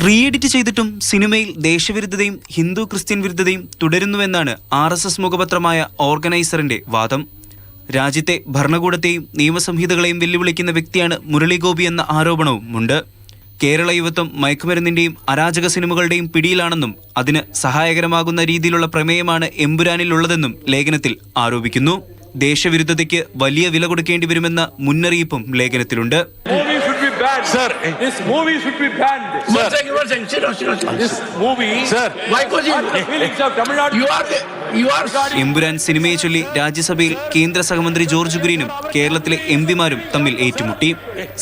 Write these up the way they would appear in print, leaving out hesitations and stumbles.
Re-edit ചെയ്തിട്ടും സിനിമയിൽ ദേശവിരുദ്ധതയും Hindu Christian വിരുദ്ധതയും തുടരുന്നുവെന്നാണ് RSS മുഖപത്രമായ ഓർഗനൈസറിന്റെ വാദം. രാജ്യത്തെ ഭരണകൂടത്തെയും നിയമസംഹിതകളെയും വെല്ലുവിളിക്കുന്ന വ്യക്തിയാണ് മുരളി ഗോപി എന്ന ആരോപണവും ഉണ്ട്. കേരള യുവത്വം മയക്കുമരുന്നിന്റെയും അരാജക സിനിമകളുടെയും പിടിയിലാണെന്നും അതിന് സഹായകരമാകുന്ന രീതിയിലുള്ള പ്രമേയമാണ് എമ്പുരാനിലുള്ളതെന്നും ലേഖനത്തിൽ ആരോപിക്കുന്നു. ദേശവിരുദ്ധതയ്ക്ക് വലിയ വില കൊടുക്കേണ്ടി വരുമെന്ന മുന്നറിയിപ്പും ലേഖനത്തിലുണ്ട്. Sir, this movie should be banned. One second. This movie, sir, why causing the feelings of Tamil Nadu? You are. Empuraan സിനിമയെ ചൊല്ലി രാജ്യസഭയിൽ കേന്ദ്ര സഹമന്ത്രി ജോർജ് കുര്യനും കേരളത്തിലെ എംപിമാരും തമ്മിൽ ഏറ്റുമുട്ടി.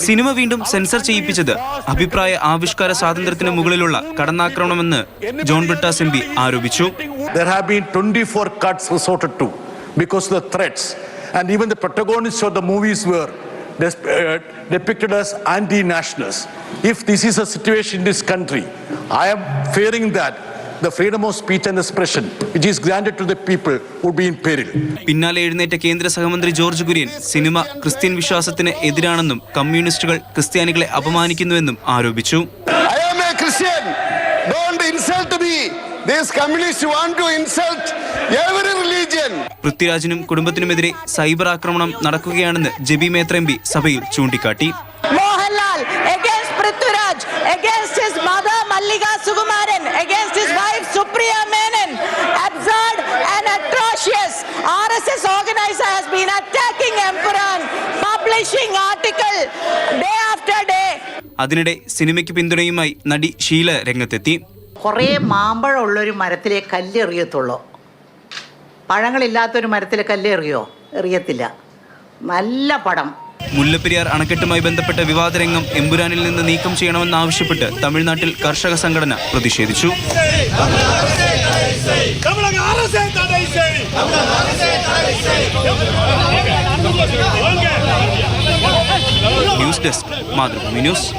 സിനിമ വീണ്ടും സെൻസർ ചെയ്യിപ്പിച്ചത് അഭിപ്രായ ആവിഷ്കാര സ്വാതന്ത്ര്യത്തിന് മുകളിലുള്ള കടന്നാക്രമണമെന്ന് ജോൺ ബ്രിട്ടാസ് MP ആരോപിച്ചു. There have been 24 cuts resorted to because of the threats, and even the protagonists of the movies were depicted as anti-nationals. If this is a situation in this country, I am fearing that the freedom of speech and expression which is granted to the people would be in peril. പിന്നാലെ എഴുന്നേറ്റ കേന്ദ്ര സഹമന്ത്രി George Kurian cinema Christian വിശ്വാസത്തിന് എതിരാണെന്നും കമ്മ്യൂണിസ്റ്റുകൾ ക്രിസ്ത്യാനികളെ അപമാനിക്കുന്നുവെന്നും ആരോപിച്ചു. I am a Christian. Don't insult me. These communists want to insult every religion. പൃഥ്വിരാജിനും കുടുംബത്തിനുമെതിരെ cyber ആക്രമണം നടക്കുകയാണെന്ന് ജെബി മേത്ര MP സഭയിൽ ചൂണ്ടിക്കാട്ടി. Mohanlal against Prithviraj, against his mother Mallika Sukumaran, against his wife Supriya Menon. Absurd and atrocious. RSS organizer has been attacking Emperor, publishing article day after day. അതിനിടെ സിനിമയ്ക്ക് പിന്തുണയുമായി നടി ഷീല രംഗത്തെത്തി. കുറേ മാമ്പഴം ഉള്ളൊരു മരത്തിലെ കല്ലെറിയത്തുള്ളൂ. പഴങ്ങളില്ലാത്തൊരു മരത്തിലെ കല്ലെറിയോ? എറിയത്തില്ല. നല്ല പടം. മുല്ലപ്പെരിയാർ അണക്കെട്ടുമായി ബന്ധപ്പെട്ട വിവാദരംഗം എമ്പുരാനിൽ നിന്ന് നീക്കം ചെയ്യണമെന്നാവശ്യപ്പെട്ട് തമിഴ്നാട്ടിൽ കർഷക സംഘടന പ്രതിഷേധിച്ചു. News desk, Mathrubhumi news.